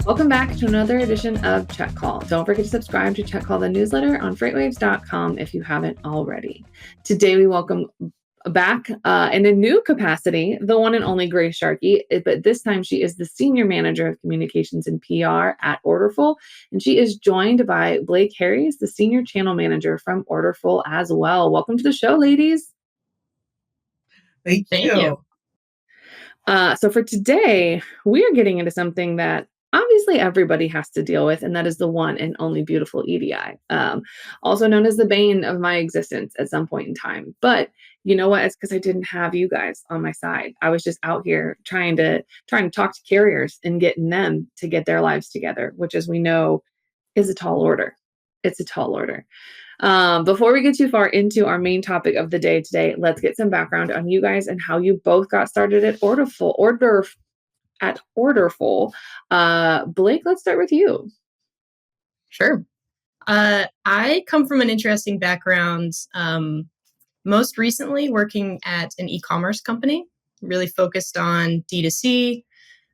Welcome back to another edition of Check Call. Don't forget to subscribe to Check Call, the newsletter on FreightWaves.com if you haven't already. Today we welcome back in a new capacity, the one and only Grace Sharkey, but this time she is the Senior Manager of Communications and PR at Orderful, and she is joined by Blake Harries, the Senior Channel Manager from Orderful as well. Welcome to the show, ladies. Thank you. So for today, we are getting into something that obviously everybody has to deal with, and that is the one and only beautiful EDI, also known as the bane of my existence at some point in time. But you know what? It's because I didn't have you guys on my side. I was just out here trying to talk to carriers and getting them to get their lives together, which, as we know, is a tall order. It's a tall order. Before we get too far into our main topic of the day today, let's get some background on you guys and how you both got started at Orderful. Blake, let's start with you. Sure. I come from an interesting background. Most recently working at an e-commerce company, really focused on D2C,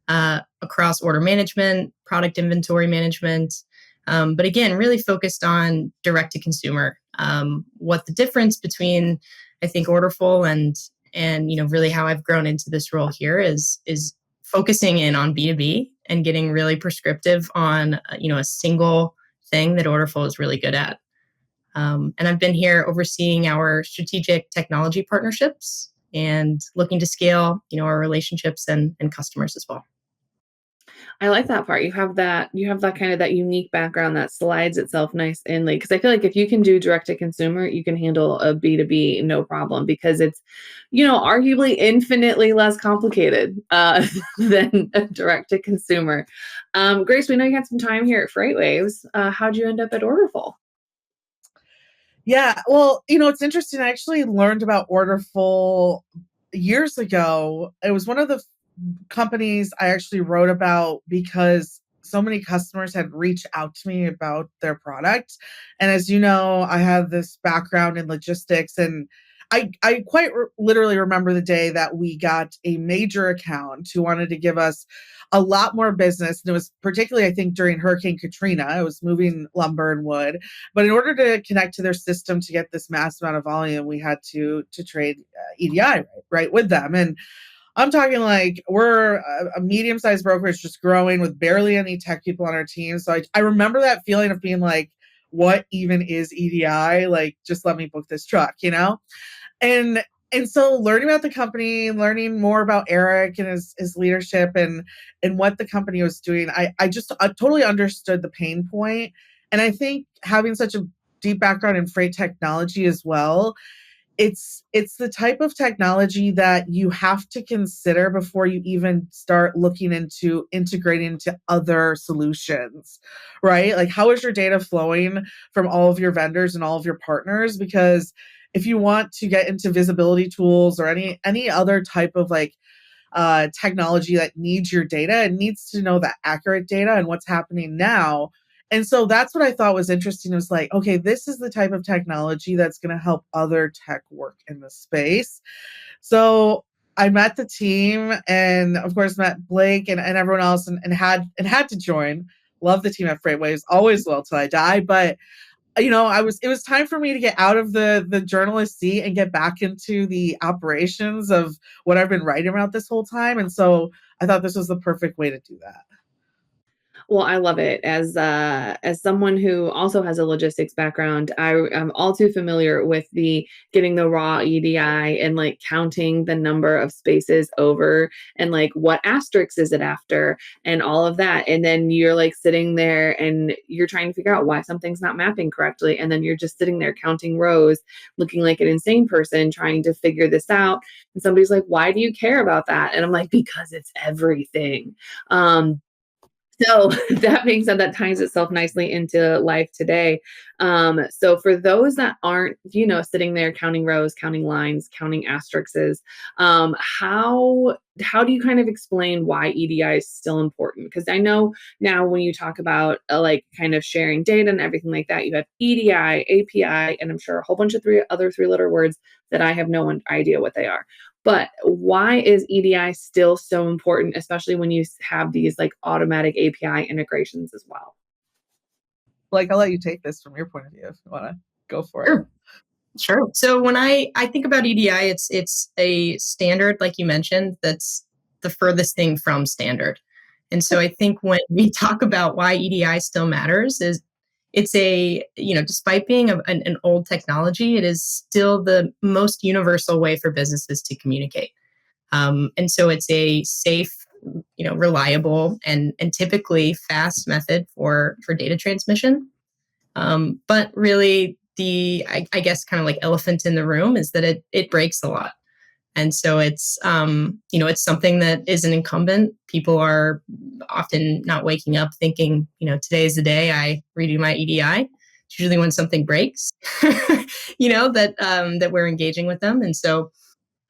across order management, product inventory management. But again, really focused on direct to consumer. What the difference between, I think, Orderful and really how I've grown into this role here is focusing in on B2B and getting really prescriptive on a single thing that Orderful is really good at. And I've been here overseeing our strategic technology partnerships and looking to scale our relationships and customers as well. I like that part. You have that kind of that unique background that slides itself nice inly. Because I feel like if you can do direct to consumer, you can handle a B2B no problem, because it's, arguably infinitely less complicated than a direct to consumer. Grace, we know you had some time here at FreightWaves. How'd you end up at Orderful? Yeah, well, it's interesting. I actually learned about Orderful years ago. It was one of the companies I actually wrote about because so many customers had reached out to me about their product. And as you know, I have this background in logistics, and I quite literally remember the day that we got a major account who wanted to give us a lot more business. And it was particularly, I think, during Hurricane Katrina. I was moving lumber and wood. But in order to connect to their system to get this mass amount of volume, we had to trade EDI right with them. And I'm talking like we're a medium-sized brokerage just growing with barely any tech people on our team. So I remember that feeling of being like, what even is EDI? Like, just let me book this truck, And so learning about the company, learning more about Eric and his leadership and what the company was doing, I totally understood the pain point. And I think having such a deep background in freight technology as well, it's the type of technology that you have to consider before you even start looking into integrating into other solutions, right? Like, how is your data flowing from all of your vendors and all of your partners? Because if you want to get into visibility tools or any other type of technology that needs your data, it needs to know the accurate data and what's happening now. And so that's what I thought was interesting. It was like, okay, this is the type of technology that's going to help other tech work in the space. So I met the team and of course met Blake and everyone else and had to join. Love the team at FreightWaves, always will till I die. But it was time for me to get out of the journalist seat and get back into the operations of what I've been writing about this whole time. And so I thought this was the perfect way to do that. Well, I love it. As someone who also has a logistics background, I am all too familiar with the getting the raw EDI and counting the number of spaces over and what asterisk is it after and all of that. And then you're sitting there and you're trying to figure out why something's not mapping correctly. And then you're just sitting there counting rows, looking like an insane person trying to figure this out. And somebody's like, why do you care about that? And I'm like, because it's everything. So that being said, that ties itself nicely into life today. So for those that aren't, sitting there counting rows, counting lines, counting asterisks, how do you kind of explain why EDI is still important? Because I know now when you talk about kind of sharing data and everything like that, you have EDI, API, and I'm sure a whole bunch of other three-letter words that I have no idea what they are. But why is EDI still so important, especially when you have these like automatic API integrations as well? Like, I'll let you take this from your point of view if you want to go for it. Sure. Sure. So when I think about EDI, it's a standard, like you mentioned, that's the furthest thing from standard. And so I think when we talk about why EDI still matters is it's despite being an old technology, it is still the most universal way for businesses to communicate. And so it's a safe, reliable, and typically fast method for data transmission. But really, I guess kind of like elephant in the room is that it breaks a lot. And so it's something that is an incumbent. People are often not waking up thinking, today's the day I redo my EDI. It's usually when something breaks, that we're engaging with them. And so,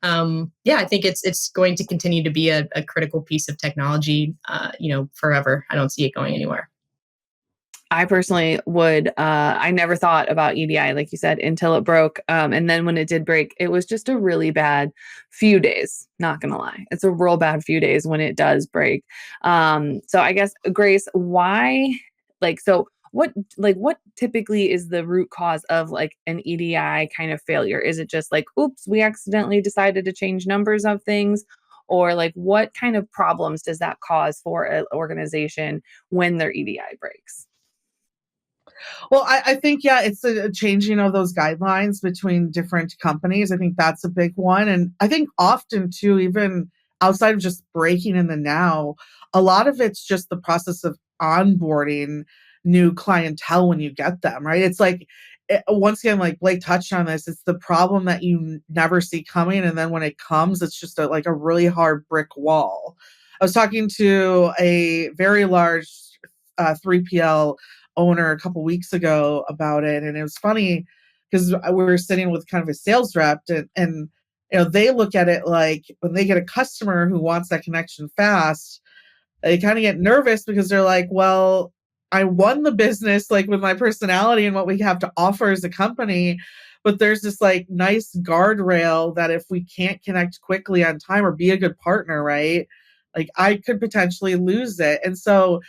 I think it's going to continue to be a critical piece of technology, forever. I don't see it going anywhere. I personally I never thought about EDI, like you said, until it broke. And then when it did break, it was just a really bad few days, not gonna lie. It's a real bad few days when it does break. So I guess, Grace, why, what typically is the root cause of like an EDI kind of failure? Is it just like, oops, we accidentally decided to change numbers of things? Or like what kind of problems does that cause for an organization when their EDI breaks? Well, I think, yeah, it's a changing of those guidelines between different companies. I think that's a big one. And I think often, too, even outside of just breaking in the now, a lot of it's just the process of onboarding new clientele when you get them, right? It's like, once again, like Blake touched on this, it's the problem that you never see coming. And then when it comes, it's just like a really hard brick wall. I was talking to a very large 3PL owner a couple weeks ago about it, and it was funny because we were sitting with kind of a sales rep, and they look at it like when they get a customer who wants that connection fast, they kind of get nervous because they're like, well, I won the business like with my personality and what we have to offer as a company, but there's this like nice guardrail that if we can't connect quickly on time or be a good partner, right, like I could potentially lose it. And so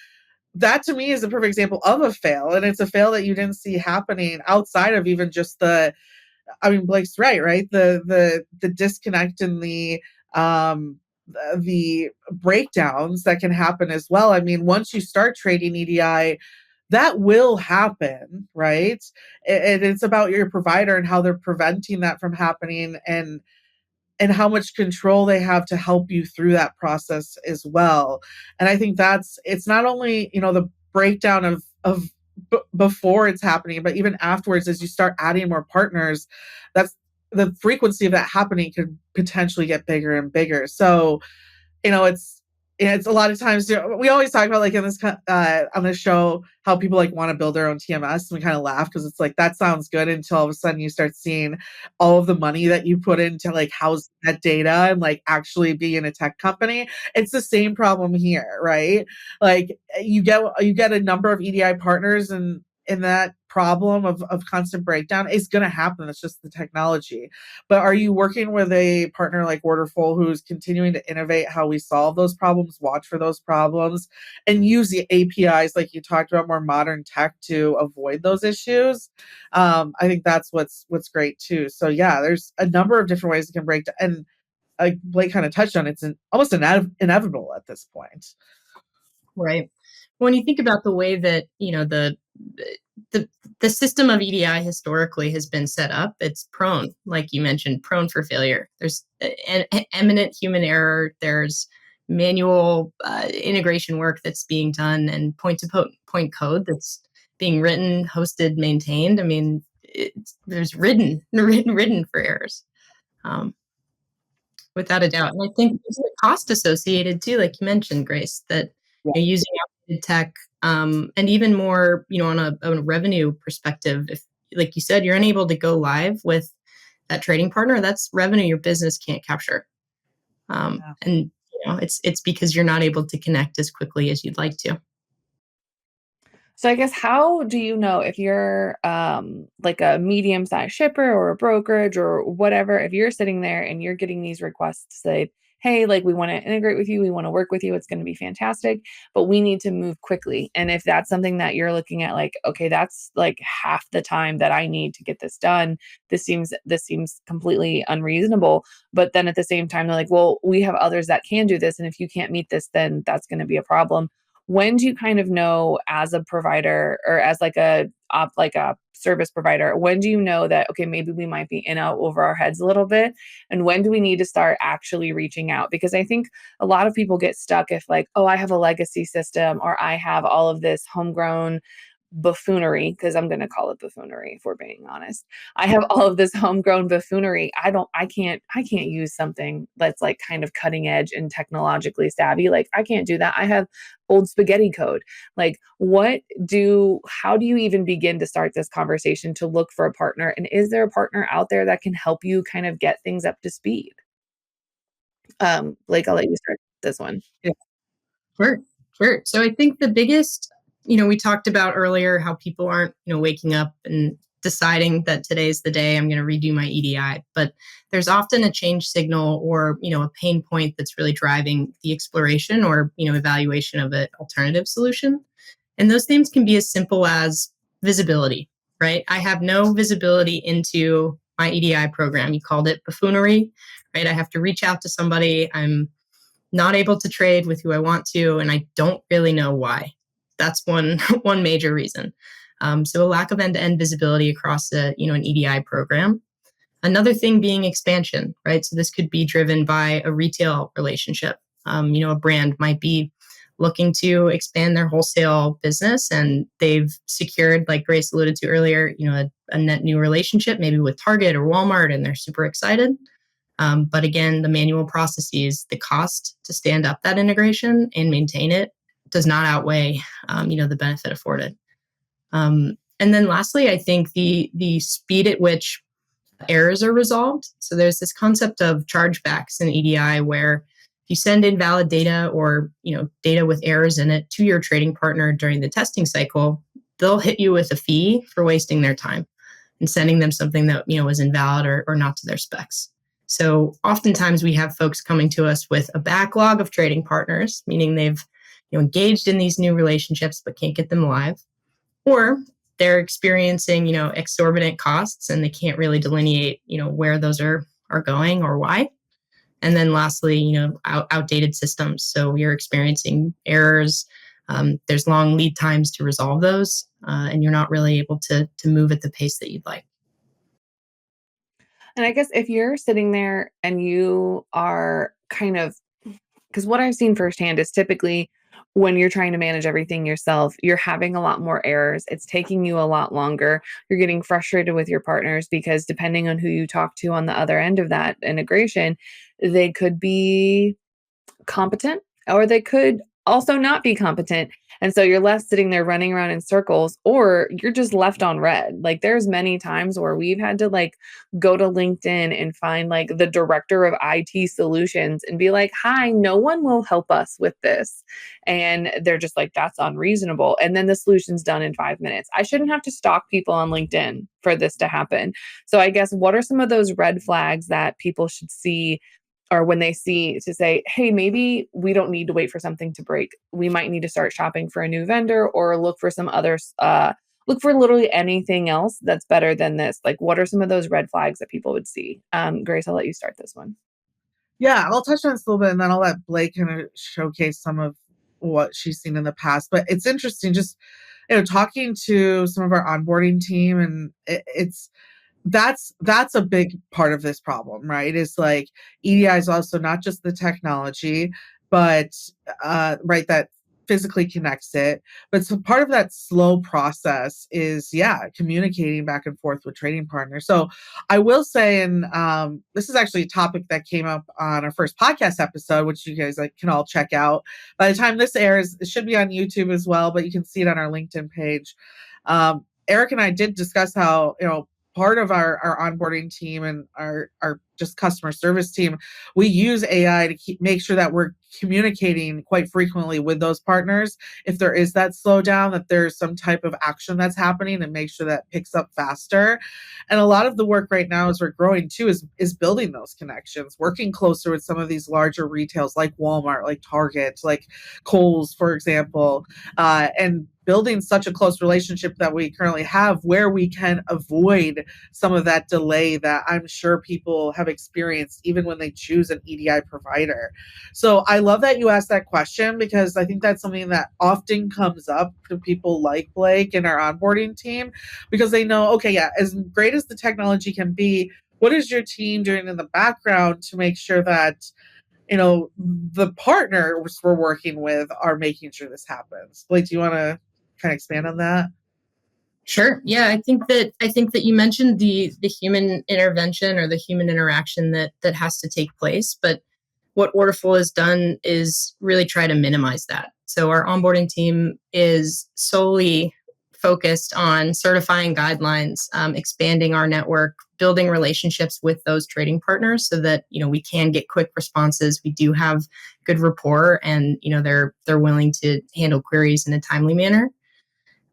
that to me is a perfect example of a fail. And it's a fail that you didn't see happening outside of even just Blake's right? The disconnect and the breakdowns that can happen as well. I mean, once you start trading EDI, that will happen, right? And it's about your provider and how they're preventing that from happening, and how much control they have to help you through that process as well. And I think it's not only, the breakdown of before it's happening, but even afterwards, as you start adding more partners, that's the frequency of that happening could potentially get bigger and bigger. So, it's a lot of times, we always talk about like in this on this show how people like want to build their own TMS, and we kind of laugh because it's like that sounds good until all of a sudden you start seeing all of the money that you put into like house that data and like actually being a tech company. It's the same problem here, right? Like you get a number of EDI partners, and that problem of constant breakdown is going to happen. It's just the technology. But are you working with a partner like Orderful who's continuing to innovate how we solve those problems, watch for those problems, and use the APIs like you talked about, more modern tech to avoid those issues? I think that's what's great too. So yeah, there's a number of different ways it can break down, and like Blake kind of touched on, it's almost inevitable at this point. Right. When you think about the way that, the the system of EDI historically has been set up, it's prone, like you mentioned, prone for failure. There's an eminent human error. There's manual integration work that's being done, and point code that's being written, hosted, maintained. I mean, there's written for errors. Um, Without a doubt. And I think there's a cost associated too, like you mentioned, Grace, that Yeah. you're using outdated tech, and even more, on a revenue perspective, if, like you said, you're unable to go live with that trading partner, that's revenue your business can't capture. Yeah. And it's because you're not able to connect as quickly as you'd like to. So I guess, how do you know if you're like a medium-sized shipper or a brokerage or whatever, if you're sitting there and you're getting these requests to say, hey, like, we want to integrate with you, we want to work with you, it's going to be fantastic, but we need to move quickly. And if that's something that you're looking at, like, okay, that's like half the time that I need to get this done, this seems completely unreasonable. But then at the same time, they're like, well, we have others that can do this, and if you can't meet this, then that's going to be a problem. When do you kind of know, as a provider or as like a service provider, when do you know that, okay, maybe we might be in out over our heads a little bit, and when do we need to start actually reaching out? Because I think a lot of people get stuck if, like, oh, I have a legacy system, or I have all of this homegrown buffoonery, because I'm going to call it buffoonery if we're being honest. I have all of this homegrown buffoonery. I can't use something that's like kind of cutting edge and technologically savvy. Like, I can't do that. I have old spaghetti code. Like, how do you even begin to start this conversation to look for a partner? And is there a partner out there that can help you kind of get things up to speed? Blake, I'll let you start this one. Yeah. Sure, sure. So I think the biggest, we talked about earlier how people aren't, waking up and deciding that today's the day I'm going to redo my EDI, but there's often a change signal or, a pain point that's really driving the exploration or, evaluation of an alternative solution. And those things can be as simple as visibility, right? I have no visibility into my EDI program. You called it buffoonery, right? I have to reach out to somebody. I'm not able to trade with who I want to, and I don't really know why. That's one one major reason. So a lack of end-to-end visibility across an EDI program. Another thing being expansion, right? So this could be driven by a retail relationship. A brand might be looking to expand their wholesale business, and they've secured, like Grace alluded to earlier, a net new relationship, maybe with Target or Walmart, and they're super excited. But again, the manual processes, the cost to stand up that integration and maintain it does not outweigh, the benefit afforded. And then lastly, I think the speed at which errors are resolved. So there's this concept of chargebacks in EDI where if you send invalid data or, data with errors in it to your trading partner during the testing cycle, they'll hit you with a fee for wasting their time and sending them something that, was invalid or not to their specs. So oftentimes we have folks coming to us with a backlog of trading partners, meaning they've engaged in these new relationships but can't get them live, or they're experiencing exorbitant costs and they can't really delineate where those are going or why. And then lastly, outdated systems. So you're experiencing errors. There's long lead times to resolve those, and you're not really able to move at the pace that you'd like. And I guess if you're sitting there and you are kind of, because what I've seen firsthand is typically when you're trying to manage everything yourself, you're having a lot more errors. It's taking you a lot longer. You're getting frustrated with your partners because depending on who you talk to on the other end of that integration, they could be competent or they could also not be competent. And so you're left sitting there running around in circles, or you're just left on red. Like, there's many times where we've had to like go to LinkedIn and find like the director of IT solutions and be like, hi, no one will help us with this. And they're just like, that's unreasonable. And then the solution's done in 5 minutes. I shouldn't have to stalk people on LinkedIn for this to happen. So I guess, what are some of those red flags that people should see, or when they see, to say, hey, maybe we don't need to wait for something to break. We might need to start shopping for a new vendor or look for some others, look for literally anything else that's better than this. Like, what are some of those red flags that people would see? Grace, I'll let you start this one. Yeah, I'll touch on this a little bit and then I'll let Blake kind of showcase some of what she's seen in the past. But it's interesting just, talking to some of our onboarding team, and that's a big part of this problem, right? Is like EDI is also not just the technology, but right, that physically connects it. But so part of that slow process is, communicating back and forth with trading partners. So I will say, and this is actually a topic that came up on our first podcast episode, which you guys can all check out. By the time this airs, it should be on YouTube as well, but you can see it on our LinkedIn page. Eric and I did discuss how, part of our onboarding team and our just customer service team, we use AI to make sure that we're communicating quite frequently with those partners. If there is that slowdown, that there's some type of action that's happening, and make sure that picks up faster. And a lot of the work right now as we're growing too is building those connections, working closer with some of these larger retails like Walmart, like Target, like Kohl's, for example, and building such a close relationship that we currently have, where we can avoid some of that delay that I'm sure people have experienced even when they choose an EDI provider. So I love that you asked that question, because I think that's something that often comes up to people like Blake and our onboarding team, because they know, okay, yeah, as great as the technology can be, what is your team doing in the background to make sure that the partners we're working with are making sure this happens? Blake, do you want to kind of expand on that? Sure. Yeah, I think that you mentioned the human intervention or the human interaction that has to take place, but what Orderful has done is really try to minimize that. So our onboarding team is solely focused on certifying guidelines, expanding our network, building relationships with those trading partners so that we can get quick responses. We do have good rapport, and they're willing to handle queries in a timely manner.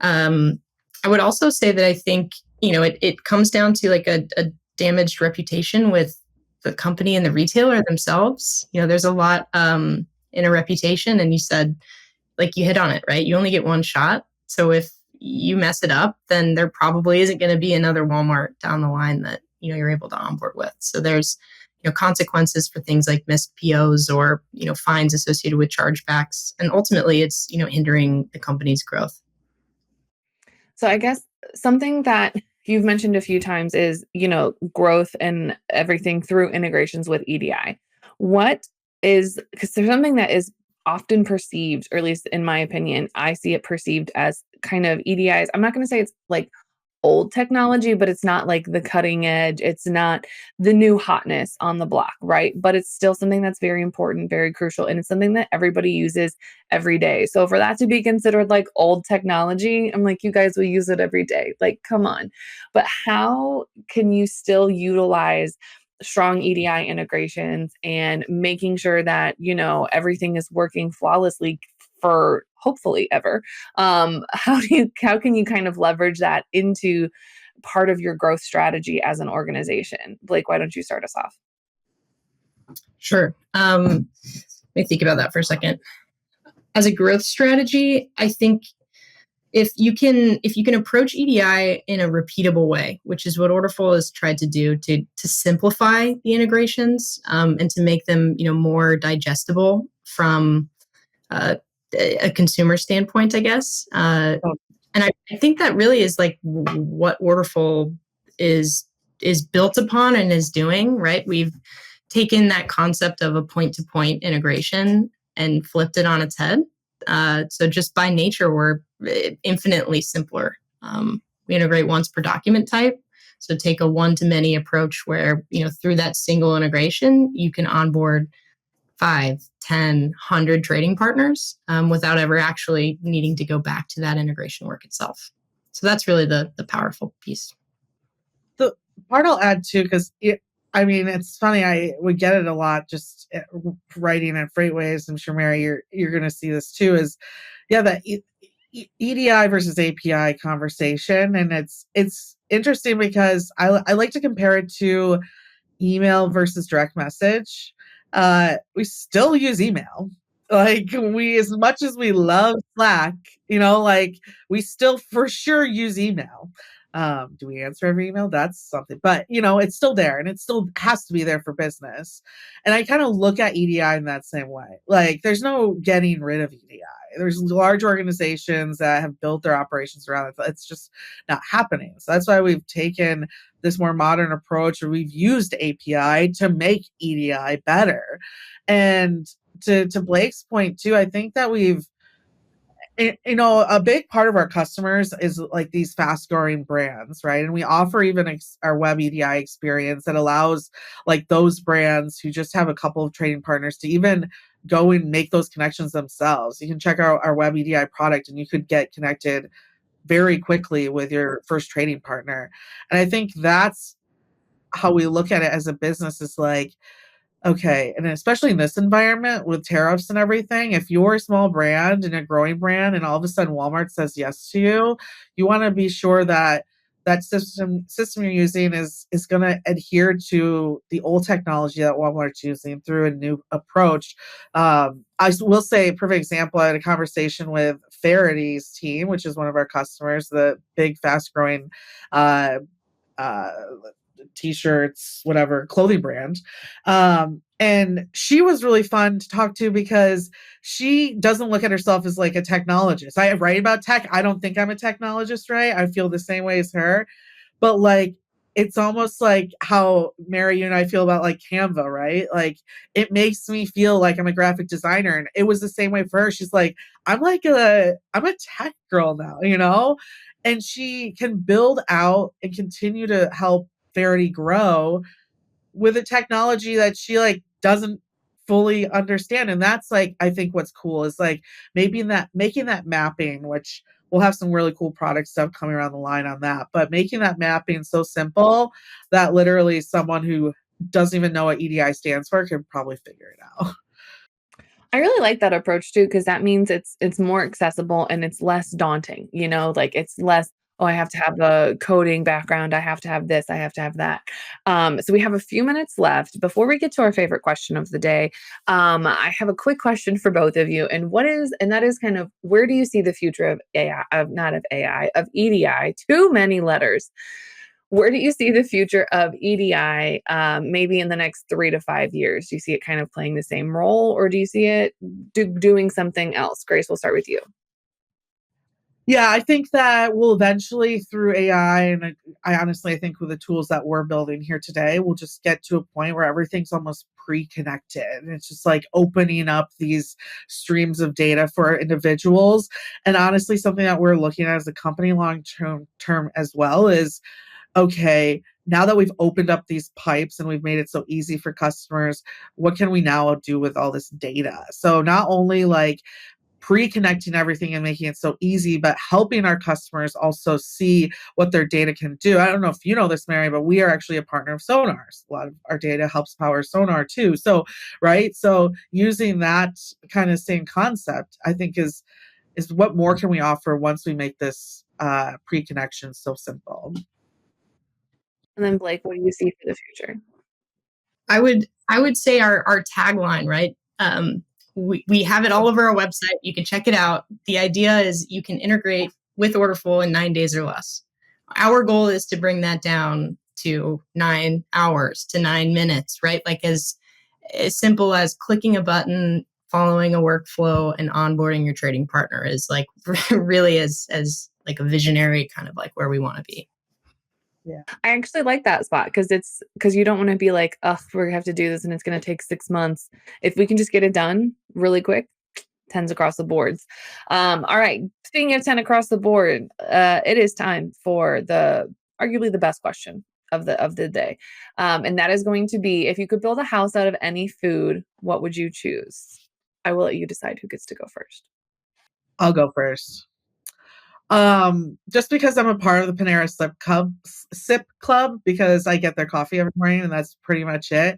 I would also say that I think it comes down to like a damaged reputation with the company and the retailer themselves. There's a lot in a reputation, and you said, like, you hit on it, right? You only get one shot. So if you mess it up, then there probably isn't going to be another Walmart down the line that you're able to onboard with. So there's consequences for things like missed POs or fines associated with chargebacks, and ultimately it's hindering the company's growth. So I guess something that you've mentioned a few times is, growth and everything through integrations with EDI. Because there's something that is often perceived, or at least in my opinion, I see it perceived as kind of EDIs. I'm not going to say it's like old technology, but it's not like the cutting edge. It's not the new hotness on the block, right? But it's still something that's very important, very crucial, and it's something that everybody uses every day. So for that to be considered like old technology, I'm like, you guys will use it every day. Like, come on. But how can you still utilize strong EDI integrations and making sure that, everything is working flawlessly for hopefully ever? How can you kind of leverage that into part of your growth strategy as an organization? Blake, why don't you start us off? Sure. Let me think about that for a second. As a growth strategy, I think if you can approach EDI in a repeatable way, which is what Orderful has tried to do to simplify the integrations and to make them more digestible from a consumer standpoint, I guess. And I think that really is like what Orderful is built upon and is doing, right? We've taken that concept of a point-to-point integration and flipped it on its head. So just by nature, we're infinitely simpler. We integrate once per document type. So take a one-to-many approach where, through that single integration, you can onboard 5, 10, 100 trading partners without ever actually needing to go back to that integration work itself. So that's really the powerful piece. The part I'll add too, because it's funny, we get it a lot just writing at FreightWaves. I'm sure, Mary, you're going to see this too, is that EDI versus API conversation. And it's interesting because I like to compare it to email versus direct message. We still use email. Like, as much as we love Slack, we still for sure use email. Do we answer every email? That's something, but it's still there, and it still has to be there for business. And I kind of look at EDI in that same way. Like, there's no getting rid of EDI. There's large organizations that have built their operations around it. It's just not happening. So that's why we've taken this more modern approach, or we've used API to make EDI better. And to Blake's point too, I think that we've, a big part of our customers is like these fast growing brands, right? And we offer even our web EDI experience that allows like those brands who just have a couple of trading partners to even go and make those connections themselves. You can check out our web EDI product, and you could get connected very quickly with your first trading partner. And I think that's how we look at it as a business is like, okay, and especially in this environment with tariffs and everything, if you're a small brand and a growing brand and all of a sudden Walmart says yes to you, you want to be sure that that system you're using is going to adhere to the old technology that Walmart's using through a new approach. Will say, a perfect example, I had a conversation with Farady's team, which is one of our customers, the big, fast-growing uh, uh, t-shirts, whatever, clothing brand. And she was really fun to talk to because she doesn't look at herself as like a technologist. I write about tech. I don't think I'm a technologist, right? I feel the same way as her. But like, it's almost like how Mary, you and I feel about like Canva, right? Like it makes me feel like I'm a graphic designer. And it was the same way for her. She's like, I'm a tech girl now, you know? And she can build out and continue to help Verity grow with a technology that she like doesn't fully understand. And that's like, I think what's cool is like maybe making that mapping, which we'll have some really cool product stuff coming around the line on that, but making that mapping so simple that literally someone who doesn't even know what EDI stands for can probably figure it out. I really like that approach too, because that means it's more accessible and it's less daunting, like it's less, oh, I have to have a coding background, I have to have this, I have to have that. So we have a few minutes left. Before we get to our favorite question of the day, I have a quick question for both of you. And that is kind of, where do you see the future of AI, not of AI, of EDI? Too many letters. Where do you see the future of EDI, maybe in the next 3 to 5 years? Do you see it kind of playing the same role, or do you see it doing something else? Grace, we'll start with you. Yeah, I think that we'll eventually, through AI, and I honestly, I think with the tools that we're building here today, we'll just get to a point where everything's almost pre-connected. And it's just like opening up these streams of data for individuals. And honestly, something that we're looking at as a company long term as well is, okay, now that we've opened up these pipes and we've made it so easy for customers, what can we now do with all this data? So not only like pre-connecting everything and making it so easy, but helping our customers also see what their data can do. I don't know if you know this, Mary, but we are actually a partner of Sonar's. A lot of our data helps power Sonar too. So, right. So using that kind of same concept, I think is what more can we offer once we make this pre-connection so simple. And then Blake, what do you see for the future? I would say our tagline, right? We have it all over our website. You can check it out. The idea is you can integrate with Orderful in 9 days or less. Our goal is to bring that down to 9 hours to 9 minutes, right? Like as simple as clicking a button, following a workflow, and onboarding your trading partner is like really as like a visionary kind of like where we want to be. Yeah. I actually like that spot because you don't want to be like, oh, we're gonna have to do this and it's gonna take 6 months. If we can just get it done really quick, 10s across the boards. All right. Speaking of 10 across the board, it is time for arguably the best question of the day. And that is going to be, if you could build a house out of any food, what would you choose? I will let you decide who gets to go first. I'll go first. Just because I'm a part of the Panera Sip Club because I get their coffee every morning and that's pretty much it.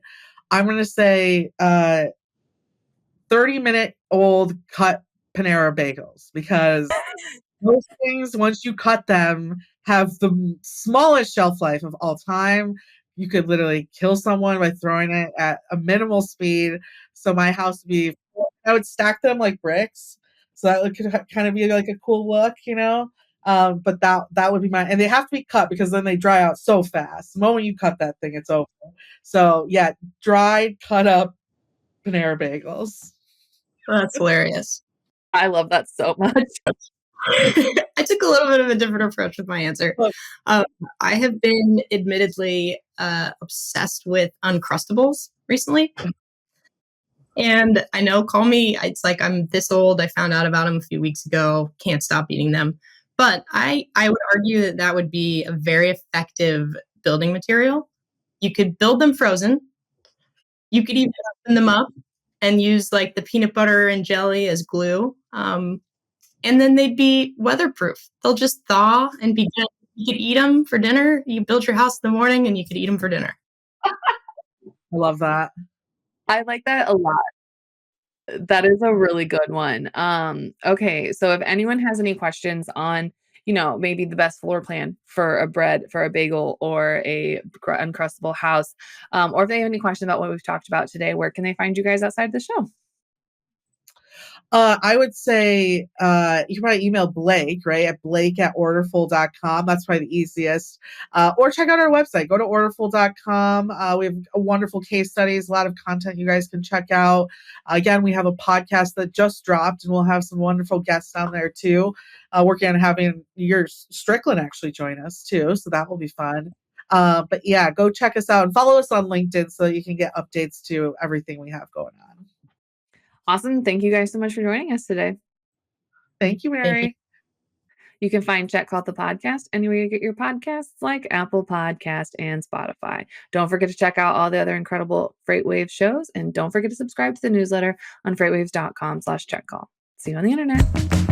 I'm going to say 30-minute-old cut Panera bagels because those things, once you cut them, have the smallest shelf life of all time. You could literally kill someone by throwing it at a minimal speed. So my house would be, I would stack them like bricks. So that could kind of be like a cool look, but that would be mine. And they have to be cut because then they dry out so fast. The moment you cut that thing, it's over. So yeah, dried, cut up Panera bagels. That's hilarious. I love that so much. I took a little bit of a different approach with my answer. I have been admittedly obsessed with Uncrustables recently. And I know, call me, it's like I'm this old. I found out about them a few weeks ago. Can't stop eating them. But I would argue that would be a very effective building material. You could build them frozen. You could even open them up and use like the peanut butter and jelly as glue. And then they'd be weatherproof. They'll just thaw and be good. You could eat them for dinner. You build your house in the morning and you could eat them for dinner. I love that. I like that a lot. That is a really good one. Okay, so if anyone has any questions on, maybe the best floor plan for a bread, for a bagel, or a uncrustable house, or if they have any question about what we've talked about today, where can they find you guys outside the show? I would say you can probably email Blake, right, at blake@orderful.com. That's probably the easiest. Or check out our website. Go to orderful.com. We have wonderful case studies, a lot of content you guys can check out. Again, we have a podcast that just dropped, and we'll have some wonderful guests on there too. Working on having your Strickland actually join us too, so that will be fun. But yeah, go check us out and follow us on LinkedIn so you can get updates to everything we have going on. Awesome. Thank you guys so much for joining us today. Thank you, Thank you. Mary. You can find Check Call the podcast anywhere you get your podcasts, like Apple Podcast and Spotify. Don't forget to check out all the other incredible FreightWaves shows, and don't forget to subscribe to the newsletter on freightwaves.com/checkcall. See you on the internet.